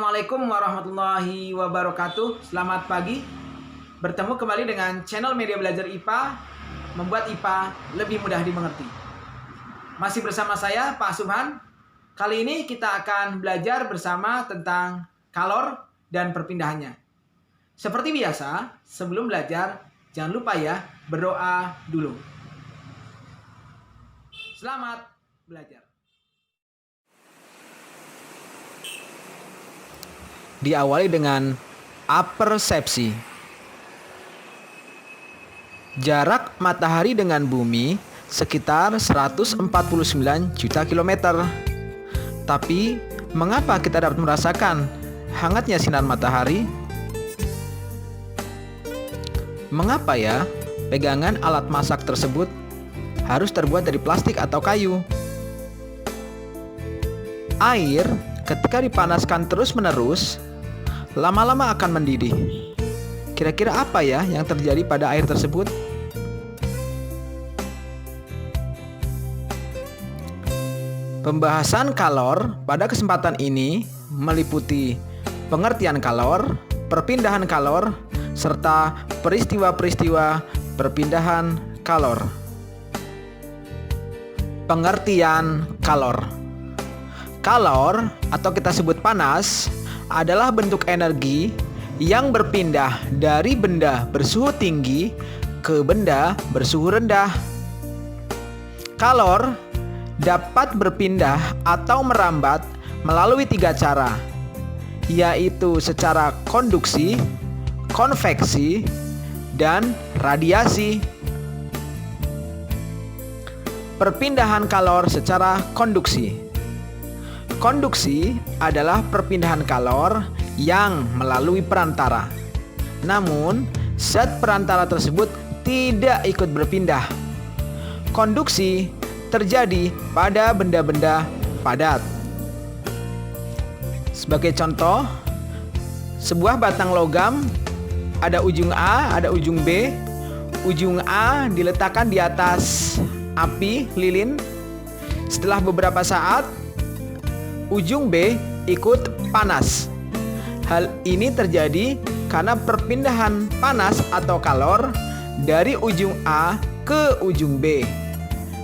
Assalamualaikum warahmatullahi wabarakatuh. Selamat pagi. Bertemu kembali dengan channel Media Belajar IPA, membuat IPA lebih mudah dimengerti. Masih bersama saya Pak Subhan. Kali ini kita akan belajar bersama tentang kalor dan perpindahannya. Seperti biasa, sebelum belajar jangan lupa ya berdoa dulu. Selamat belajar. Diawali dengan apersepsi. Jarak matahari dengan bumi sekitar 149 juta kilometer. Tapi, mengapa kita dapat merasakan hangatnya sinar matahari? Mengapa ya pegangan alat masak tersebut harus terbuat dari plastik atau kayu? Air ketika dipanaskan terus-menerus lama-lama akan mendidih. Kira-kira apa ya yang terjadi pada air tersebut? Pembahasan kalor pada kesempatan ini meliputi pengertian kalor, perpindahan kalor, serta peristiwa-peristiwa perpindahan kalor. Pengertian kalor. Kalor atau kita sebut panas adalah bentuk energi yang berpindah dari benda bersuhu tinggi ke benda bersuhu rendah. Kalor dapat berpindah atau merambat melalui 3 cara, yaitu secara konduksi, konveksi, dan radiasi. Perpindahan kalor secara konduksi. Konduksi adalah perpindahan kalor yang melalui perantara. Namun, zat perantara tersebut tidak ikut berpindah. Konduksi terjadi pada benda-benda padat. Sebagai contoh, sebuah batang logam ada ujung A, ada ujung B. Ujung A diletakkan di atas api lilin. Setelah beberapa saat, ujung B ikut panas. Hal ini terjadi karena perpindahan panas atau kalor dari ujung A ke ujung B,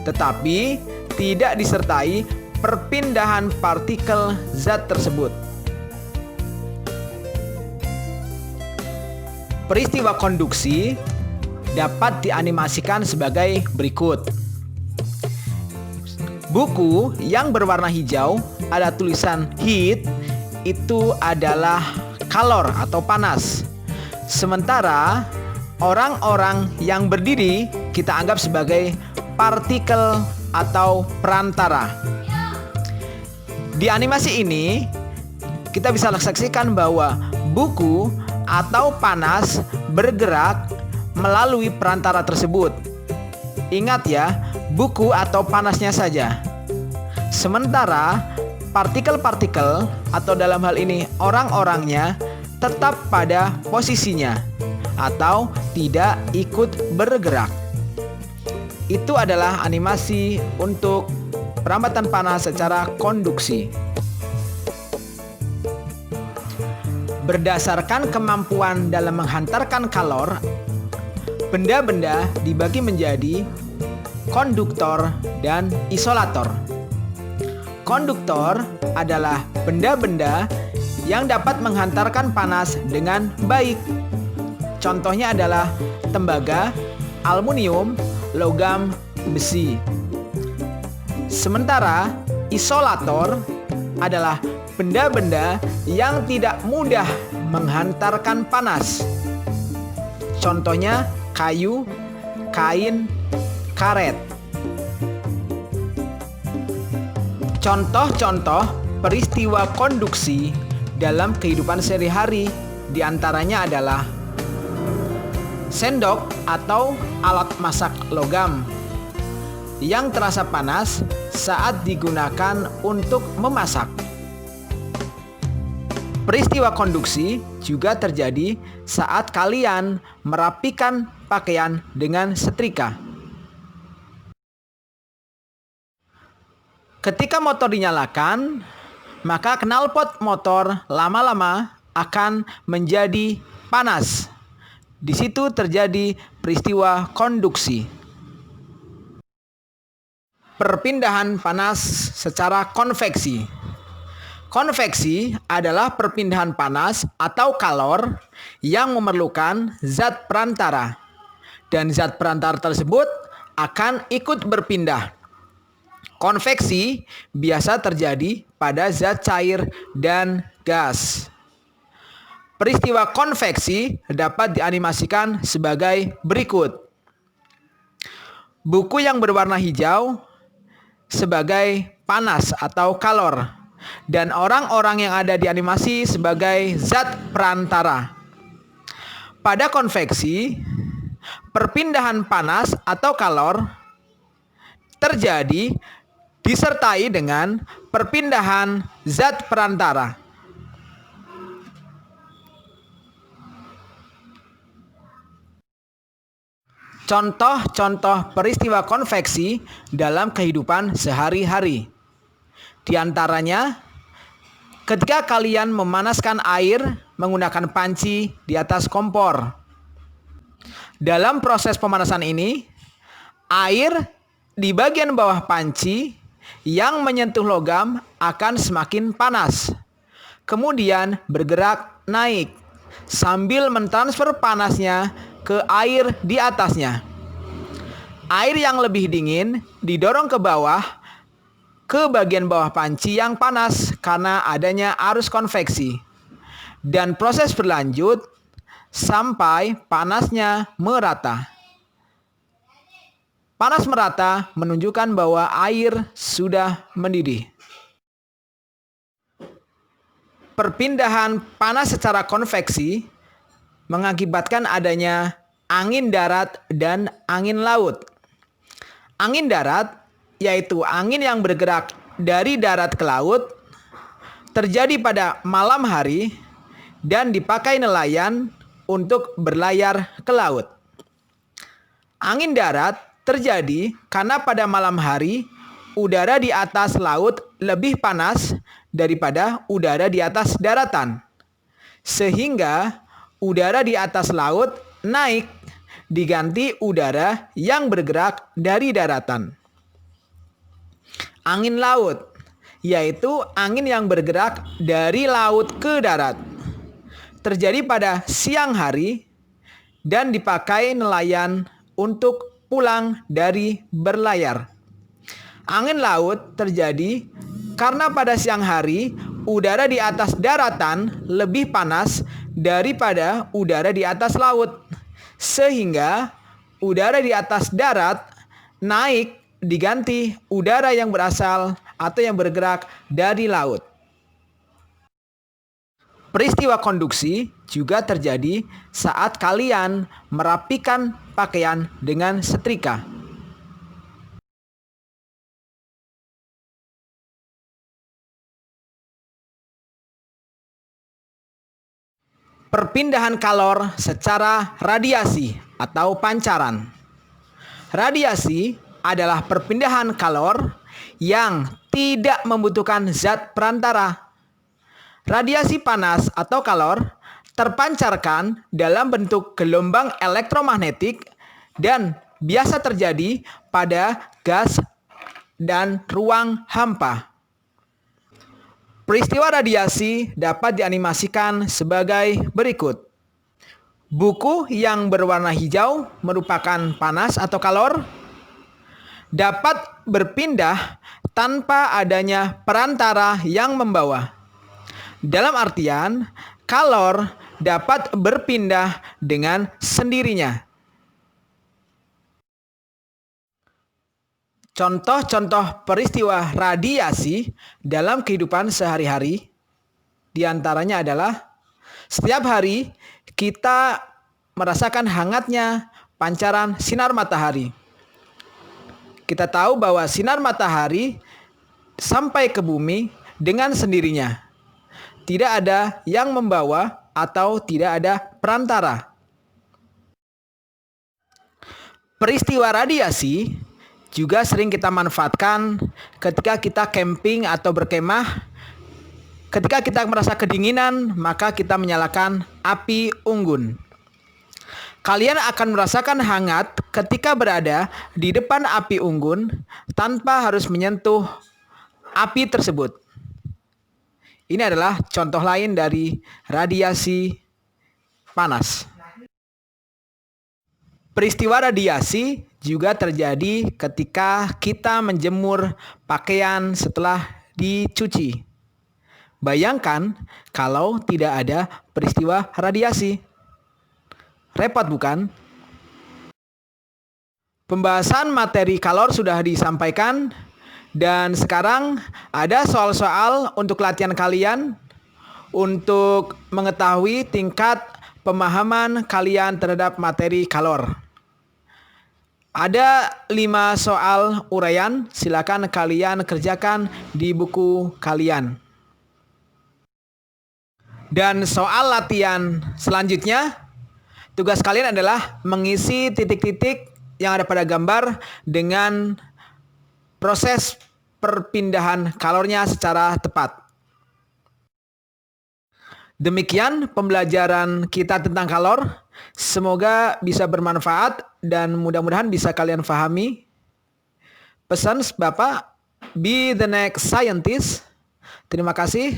tetapi tidak disertai perpindahan partikel zat tersebut. Peristiwa konduksi dapat dianimasikan sebagai berikut. Buku yang berwarna hijau ada tulisan heat, itu adalah kalor atau panas. Sementara orang-orang yang berdiri kita anggap sebagai partikel atau perantara. Di animasi ini kita bisa saksikan bahwa buku atau panas bergerak melalui perantara tersebut. Ingat ya, buku atau panasnya saja. Sementara partikel-partikel atau dalam hal ini orang-orangnya tetap pada posisinya atau tidak ikut bergerak. Itu adalah animasi untuk perambatan panas secara konduksi. Berdasarkan kemampuan dalam menghantarkan kalor, benda-benda dibagi menjadi konduktor dan isolator. Konduktor adalah benda-benda yang dapat menghantarkan panas dengan baik. Contohnya adalah tembaga, aluminium, logam, besi. Sementara isolator adalah benda-benda yang tidak mudah menghantarkan panas. Contohnya kayu, kain, karet. Contoh-contoh peristiwa konduksi dalam kehidupan sehari-hari diantaranya adalah sendok atau alat masak logam yang terasa panas saat digunakan untuk memasak. Peristiwa konduksi juga terjadi saat kalian merapikan pakaian dengan setrika. Ketika motor dinyalakan, maka knalpot motor lama-lama akan menjadi panas. Di situ terjadi peristiwa konduksi. Perpindahan panas secara konveksi. Konveksi adalah perpindahan panas atau kalor yang memerlukan zat perantara, dan zat perantara tersebut akan ikut berpindah. Konveksi biasa terjadi pada zat cair dan gas. Peristiwa konveksi dapat dianimasikan sebagai berikut. Buku yang berwarna hijau sebagai panas atau kalor, dan orang-orang yang ada di animasi sebagai zat perantara. Pada konveksi, perpindahan panas atau kalor terjadi disertai dengan perpindahan zat perantara. Contoh-contoh peristiwa konveksi dalam kehidupan sehari-hari. Di antaranya, ketika kalian memanaskan air menggunakan panci di atas kompor. Dalam proses pemanasan ini, air di bagian bawah panci yang menyentuh logam akan semakin panas. Kemudian bergerak naik sambil mentransfer panasnya ke air di atasnya. Air yang lebih dingin didorong ke bawah, ke bagian bawah panci yang panas karena adanya arus konveksi. Dan proses berlanjut sampai panasnya merata. Panas merata menunjukkan bahwa air sudah mendidih. Perpindahan panas secara konveksi mengakibatkan adanya angin darat dan angin laut. Angin darat yaitu angin yang bergerak dari darat ke laut, terjadi pada malam hari dan dipakai nelayan untuk berlayar ke laut. Angin darat terjadi karena pada malam hari udara di atas laut lebih panas daripada udara di atas daratan, sehingga udara di atas laut naik diganti udara yang bergerak dari daratan. Angin laut, yaitu angin yang bergerak dari laut ke darat, terjadi pada siang hari dan dipakai nelayan untuk pulang dari berlayar. Angin laut terjadi karena pada siang hari udara di atas daratan lebih panas daripada udara di atas laut, sehingga udara di atas darat naik diganti udara yang berasal atau yang bergerak dari laut. Peristiwa konduksi juga terjadi saat kalian merapikan pakaian dengan setrika. Perpindahan kalor secara radiasi atau pancaran. Radiasi adalah perpindahan kalor yang tidak membutuhkan zat perantara. Radiasi panas atau kalor terpancarkan dalam bentuk gelombang elektromagnetik dan biasa terjadi pada gas dan ruang hampa. Peristiwa radiasi dapat dianimasikan sebagai berikut. Buku yang berwarna hijau merupakan panas atau kalor, dapat berpindah tanpa adanya perantara yang membawa. Dalam artian, kalor dapat berpindah dengan sendirinya. Contoh-contoh peristiwa radiasi dalam kehidupan sehari-hari diantaranya adalah setiap hari kita merasakan hangatnya pancaran sinar matahari. Kita tahu bahwa sinar matahari sampai ke bumi dengan sendirinya. Tidak ada yang membawa atau tidak ada perantara. Peristiwa radiasi juga sering kita manfaatkan ketika kita camping atau berkemah Ketika kita merasa kedinginan, maka kita menyalakan api unggun. Kalian akan merasakan hangat ketika berada di depan api unggun tanpa harus menyentuh api tersebut. Ini adalah contoh lain dari radiasi panas. Peristiwa radiasi juga terjadi ketika kita menjemur pakaian setelah dicuci. Bayangkan kalau tidak ada peristiwa radiasi. Repot bukan? Pembahasan materi kalor sudah disampaikan dan sekarang ada soal-soal untuk latihan kalian untuk mengetahui tingkat pemahaman kalian terhadap materi kalor. Ada 5 soal uraian, silakan kalian kerjakan di buku kalian. Dan soal latihan selanjutnya, tugas kalian adalah mengisi titik-titik yang ada pada gambar dengan proses perpindahan kalornya secara tepat. Demikian pembelajaran kita tentang kalor. Semoga bisa bermanfaat dan mudah-mudahan bisa kalian pahami. Pesan Bapak, be the next scientist. Terima kasih.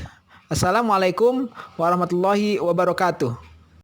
Assalamualaikum warahmatullahi wabarakatuh.